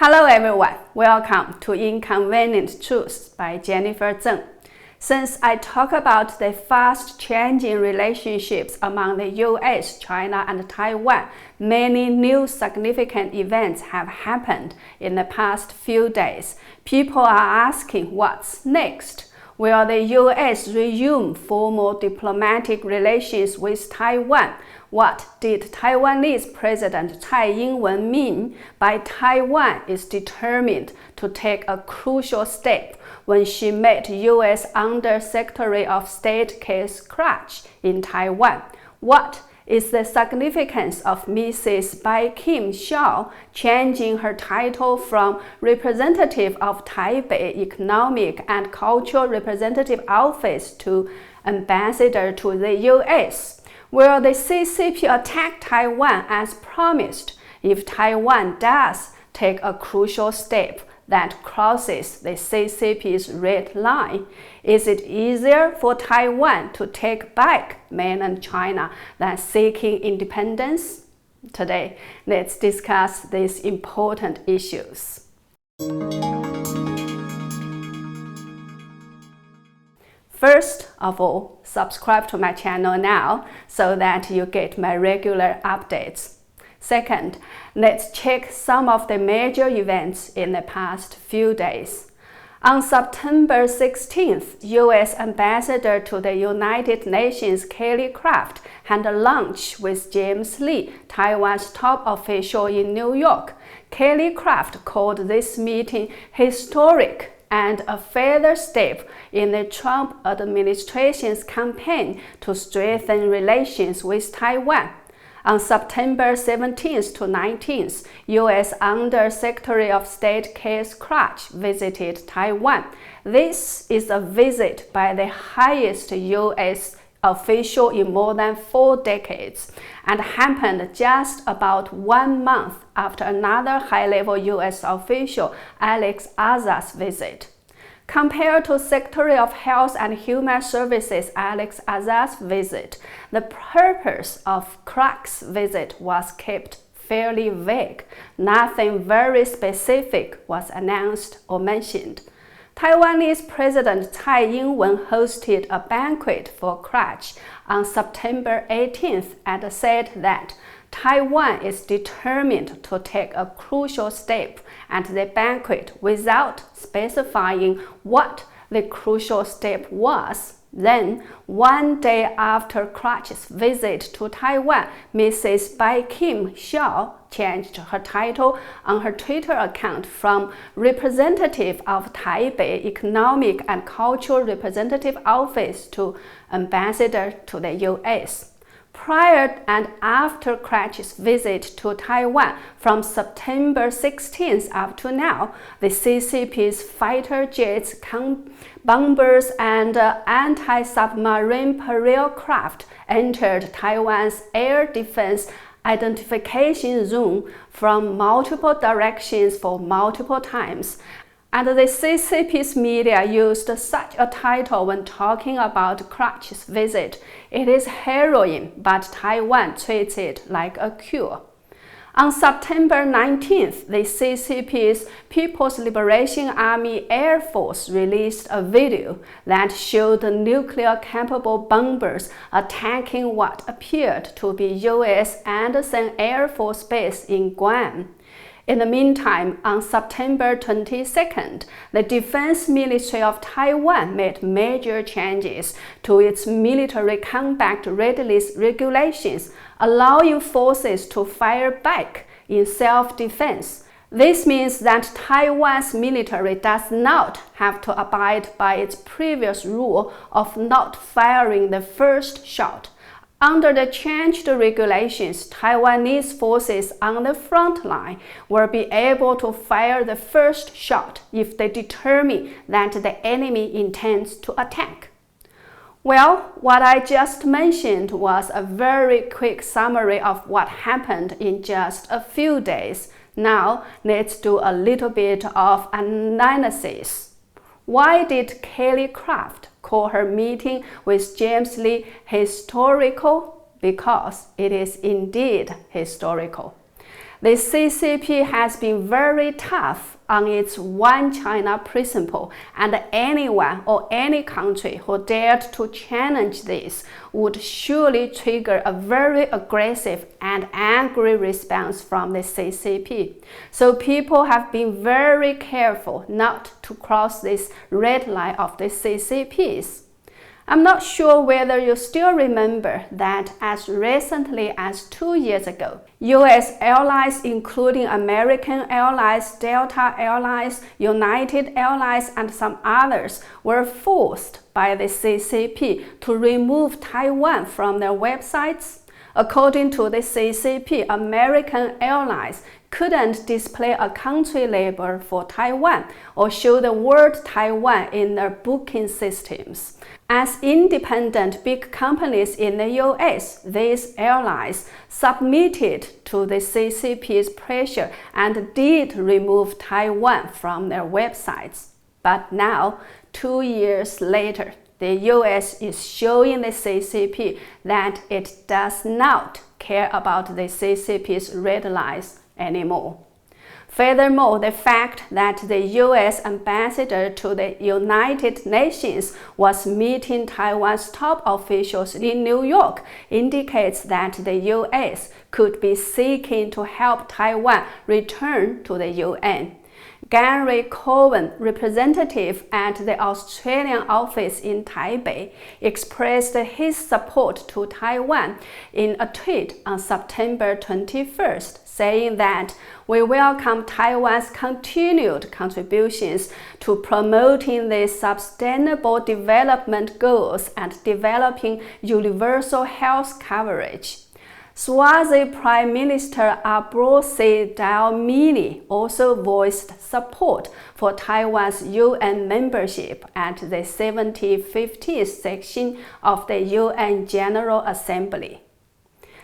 Hello everyone, welcome to Inconvenient Truths by Jennifer Zeng. Since I talk about the fast-changing relationships among the US, China, and Taiwan, many new significant events have happened in the past few days. People are asking what's next. Will the US resume formal diplomatic relations with Taiwan? What did Taiwanese President Tsai Ing-wen mean by Taiwan is determined to take a crucial step when she met US Under-Secretary of State Krach in Taiwan? What is the significance of Mrs. Bi-khim Hsiao changing her title from Representative of Taipei Economic and Cultural Representative Office to Ambassador to the US? Will the CCP attack Taiwan as promised if Taiwan does take a crucial step that crosses the CCP's red line? Is it easier for Taiwan to take back mainland China than seeking independence? Today, let's discuss these important issues. First of all, subscribe to my channel now so that you get my regular updates. Second, let's check some of the major events in the past few days. On September 16th, U.S. Ambassador to the United Nations Krach had a lunch with James Lee, Taiwan's top official in New York. Krach called this meeting historic and a further step in the Trump administration's campaign to strengthen relations with Taiwan. On September 17th to 19th, U.S. Under-Secretary of State Krach visited Taiwan. This is a visit by the highest U.S. official in more than 4 decades and happened just about 1 month after another high-level U.S. official, Alex Azar's visit. Compared to Secretary of Health and Human Services Alex Azar's visit, the purpose of Krach's visit was kept fairly vague. Nothing very specific was announced or mentioned. Taiwanese President Tsai Ing-wen hosted a banquet for Krach on September 18th and said that Taiwan is determined to take a crucial step at the banquet without specifying what the crucial step was. Then, one day after Krach's visit to Taiwan, Mrs. Bi-khim Hsiao changed her title on her Twitter account from Representative of Taipei Economic and Cultural Representative Office to Ambassador to the US. Prior and after Krach's visit to Taiwan from September 16th up to now, the CCP's fighter jets, bombers, and anti-submarine patrol craft entered Taiwan's air defense identification zone from multiple directions for multiple times. And the CCP's media used such a title when talking about Krach's visit. It is heroin, but Taiwan treats it like a cure. On September 19th, the CCP's People's Liberation Army Air Force released a video that showed the nuclear-capable bombers attacking what appeared to be U.S. Andersen Air Force Base in Guam. In the meantime, on September 22nd, the Defense Ministry of Taiwan made major changes to its military combat readiness regulations, allowing forces to fire back in self-defense. This means that Taiwan's military does not have to abide by its previous rule of not firing the first shot. Under the changed regulations, Taiwanese forces on the front line will be able to fire the first shot if they determine that the enemy intends to attack. Well, what I just mentioned was a very quick summary of what happened in just a few days. Now, let's do a little bit of analysis. Why did Krach call her meeting with James Lee historical? Because it is indeed historical. The CCP has been very tough on its One China principle, and anyone or any country who dared to challenge this would surely trigger a very aggressive and angry response from the CCP. So people have been very careful not to cross this red line of the CCP's. I'm not sure whether you still remember that as recently as 2 years ago, US airlines including American Airlines, Delta Airlines, United Airlines, and some others were forced by the CCP to remove Taiwan from their websites. According to the CCP, American Airlines couldn't display a country label for Taiwan or show the word Taiwan in their booking systems. As independent big companies in the US, these airlines submitted to the CCP's pressure and did remove Taiwan from their websites. But now, 2 years later, the US is showing the CCP that it does not care about the CCP's red lines anymore. Furthermore, the fact that the US ambassador to the United Nations was meeting Taiwan's top officials in New York indicates that the US could be seeking to help Taiwan return to the UN. Gary Cohen, representative at the Australian office in Taipei, expressed his support to Taiwan in a tweet on September 21st, saying that we welcome Taiwan's continued contributions to promoting the sustainable development goals and developing universal health coverage. Swazi Prime Minister Abrosi Dlamini also voiced support for Taiwan's UN membership at the 75th section of the UN General Assembly.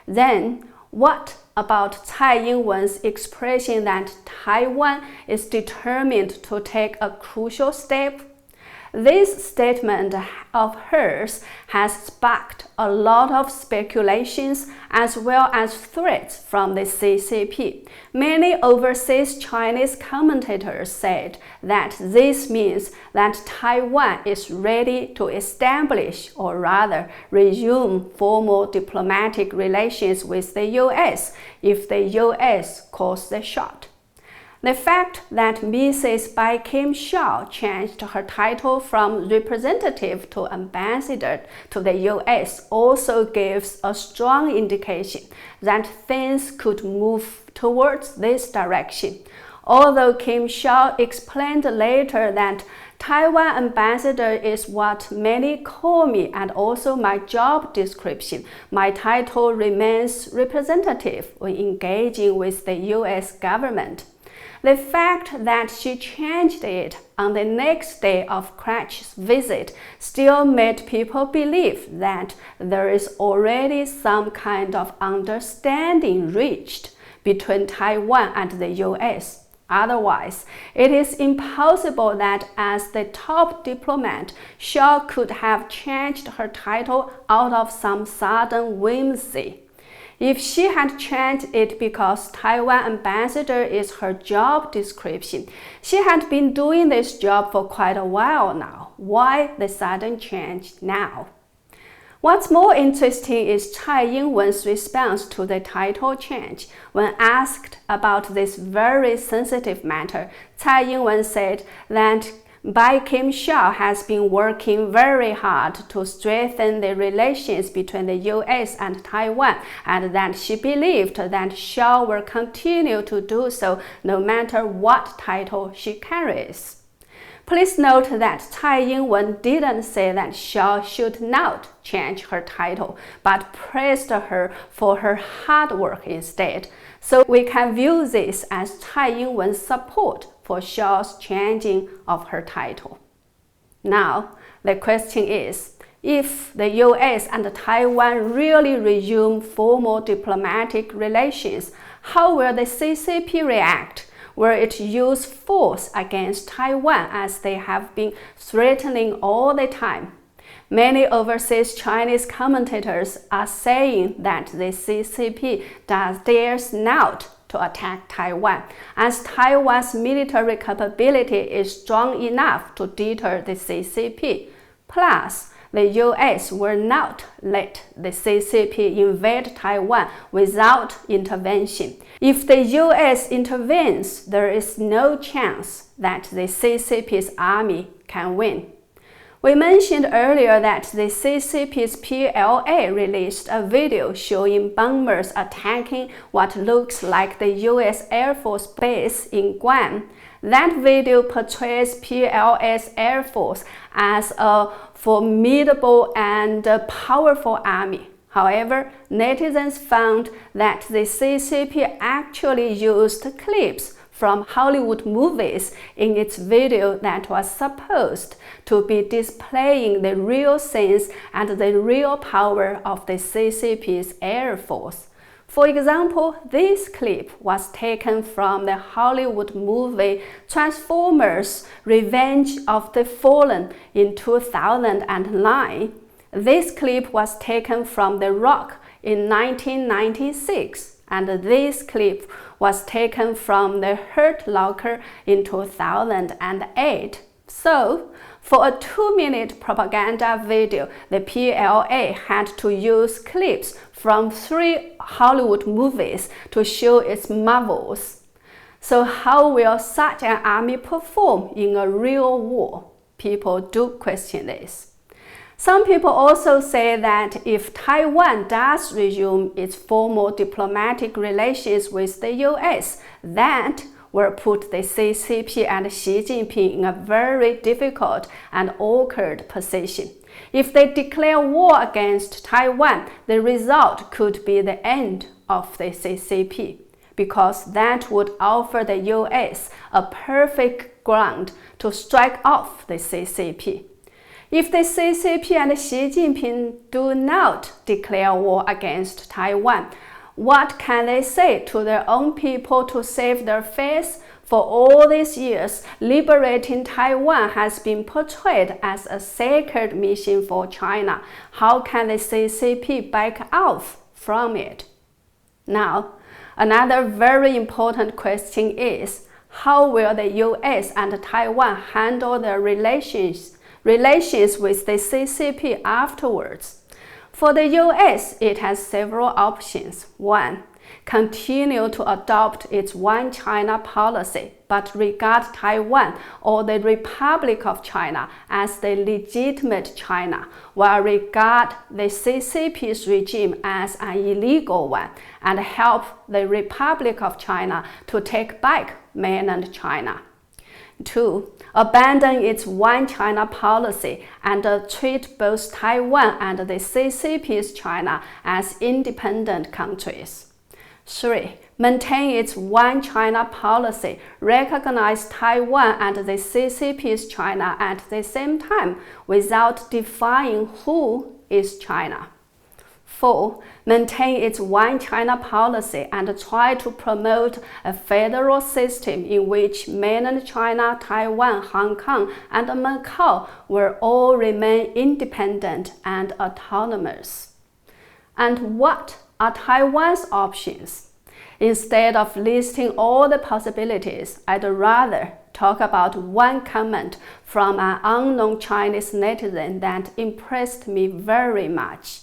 Then, what about Tsai Ing-wen's expression that Taiwan is determined to take a crucial step? This statement of hers has sparked a lot of speculations as well as threats from the CCP. Many overseas Chinese commentators said that this means that Taiwan is ready to establish, or rather resume, formal diplomatic relations with the US if the US calls the shot. The fact that Mrs. Bi-khim Hsiao changed her title from representative to ambassador to the US also gives a strong indication that things could move towards this direction. Although Kim Hsiao explained later that Taiwan ambassador is what many call me and also my job description, my title remains representative when engaging with the US government. The fact that she changed it on the next day of Krach's visit still made people believe that there is already some kind of understanding reached between Taiwan and the US. Otherwise, it is impossible that as the top diplomat, Hsiao could have changed her title out of some sudden whimsy. If she had changed it because Taiwan ambassador is her job description, she had been doing this job for quite a while now. Why the sudden change now? What's more interesting is Tsai Ing-wen's response to the title change. When asked about this very sensitive matter, Tsai Ing-wen said that Bi-khim Hsiao has been working very hard to strengthen the relations between the US and Taiwan, and that she believed that Hsiao will continue to do so no matter what title she carries. Please note that Tsai Ing-wen didn't say that Hsiao should not change her title, but praised her for her hard work instead. So we can view this as Tsai Ing-wen's support for Hsiao's changing of her title. Now, the question is, if the US and Taiwan really resume formal diplomatic relations, how will the CCP react? Will it use force against Taiwan as they have been threatening all the time? Many overseas Chinese commentators are saying that the CCP dares not to attack Taiwan, as Taiwan's military capability is strong enough to deter the CCP. Plus, the US will not let the CCP invade Taiwan without intervention. If the US intervenes, there is no chance that the CCP's army can win. We mentioned earlier that the CCP's PLA released a video showing bombers attacking what looks like the US Air Force base in Guam. That video portrays PLA's Air Force as a formidable and powerful army. However, netizens found that the CCP actually used clips from Hollywood movies in its video that was supposed to be displaying the real scenes and the real power of the CCP's Air Force. For example, this clip was taken from the Hollywood movie Transformers: Revenge of the Fallen in 2009. This clip was taken from The Rock in 1996, and this clip was taken from The Hurt Locker in 2008. So, for a 2-minute propaganda video, the PLA had to use clips from 3 Hollywood movies to show its marvels. So how will such an army perform in a real war? People do question this. Some people also say that if Taiwan does resume its formal diplomatic relations with the US, that will put the CCP and Xi Jinping in a very difficult and awkward position. If they declare war against Taiwan, the result could be the end of the CCP, because that would offer the US a perfect ground to strike off the CCP. If the CCP and Xi Jinping do not declare war against Taiwan, what can they say to their own people to save their face? For all these years, liberating Taiwan has been portrayed as a sacred mission for China. How can the CCP back off from it? Now, another very important question is, how will the US and Taiwan handle their relations with the CCP afterwards? For the US, it has several options. 1. Continue to adopt its One China policy, but regard Taiwan or the Republic of China as the legitimate China, while regard the CCP's regime as an illegal one, and help the Republic of China to take back mainland China. 2. Abandon its One China policy and treat both Taiwan and the CCP's China as independent countries. 3. Maintain its One China policy, recognize Taiwan and the CCP's China at the same time without defining who is China. 4. Maintain its One China policy and try to promote a federal system in which mainland China, Taiwan, Hong Kong, and Macau will all remain independent and autonomous. And what are Taiwan's options? Instead of listing all the possibilities, I'd rather talk about one comment from an unknown Chinese netizen that impressed me very much.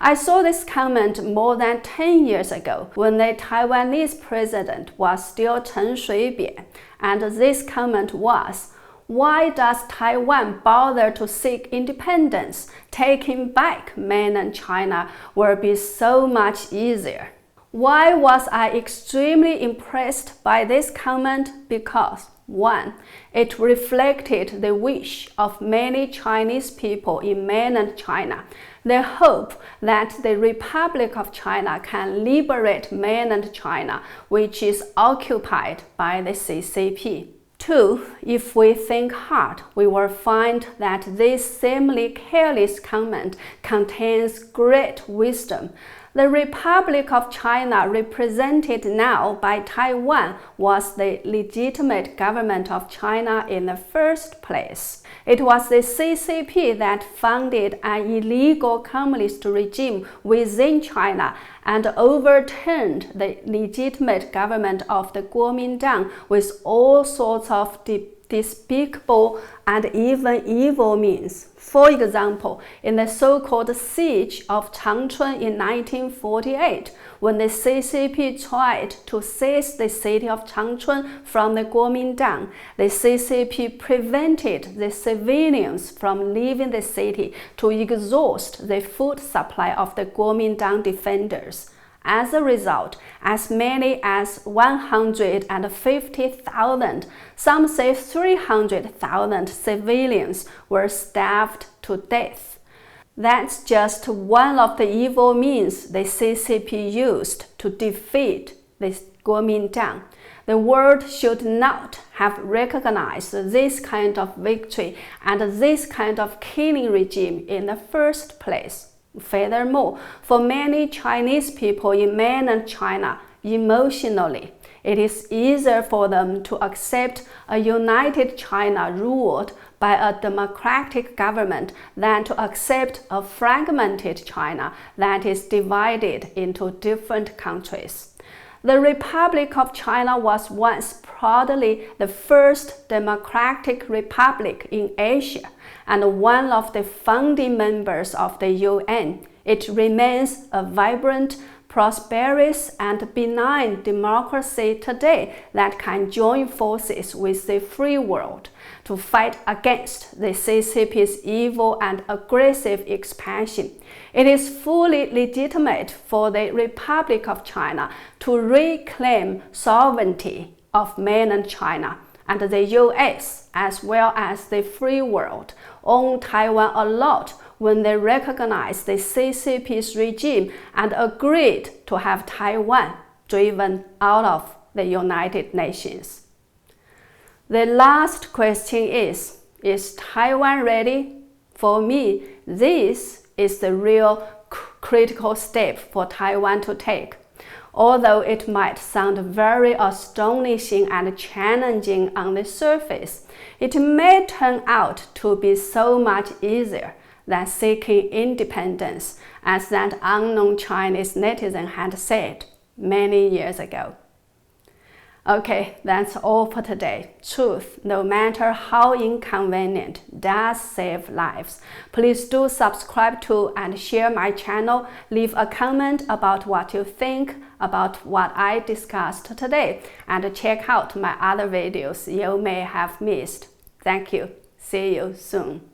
I saw this comment more than 10 years ago when the Taiwanese president was still Chen Shui-bian, and this comment was, "Why does Taiwan bother to seek independence? Taking back mainland China will be so much easier." Why was I extremely impressed by this comment? Because 1. It reflected the wish of many Chinese people in mainland China. They hope that the Republic of China can liberate mainland China, which is occupied by the CCP. 2. If we think hard, we will find that this seemingly careless comment contains great wisdom. The Republic of China, represented now by Taiwan, was the legitimate government of China in the first place. It was the CCP that founded an illegal communist regime within China and overturned the legitimate government of the Kuomintang with all sorts of despicable and even evil means. For example, in the so-called Siege of Changchun in 1948, when the CCP tried to seize the city of Changchun from the Kuomintang, the CCP prevented the civilians from leaving the city to exhaust the food supply of the Kuomintang defenders. As a result, as many as 150,000, some say 300,000 civilians were starved to death. That's just one of the evil means the CCP used to defeat the Kuomintang. The world should not have recognized this kind of victory and this kind of killing regime in the first place. Furthermore, for many Chinese people in mainland China, emotionally, it is easier for them to accept a united China ruled by a democratic government than to accept a fragmented China that is divided into different countries. The Republic of China was once proudly the first democratic republic in Asia and one of the founding members of the UN. It remains a vibrant, prosperous, and benign democracy today that can join forces with the free world to fight against the CCP's evil and aggressive expansion. It is fully legitimate for the Republic of China to reclaim sovereignty of mainland China, and the US, as well as the free world, own Taiwan a lot when they recognized the CCP's regime and agreed to have Taiwan driven out of the United Nations. The last question is Taiwan ready? For me, this is the real critical step for Taiwan to take. Although it might sound very astonishing and challenging on the surface, it may turn out to be so much easier than seeking independence, as that unknown Chinese netizen had said many years ago. Okay, that's all for today. Truth, no matter how inconvenient, does save lives. Please do subscribe to and share my channel. Leave a comment about what you think about what I discussed today, and check out my other videos you may have missed. Thank you. See you soon.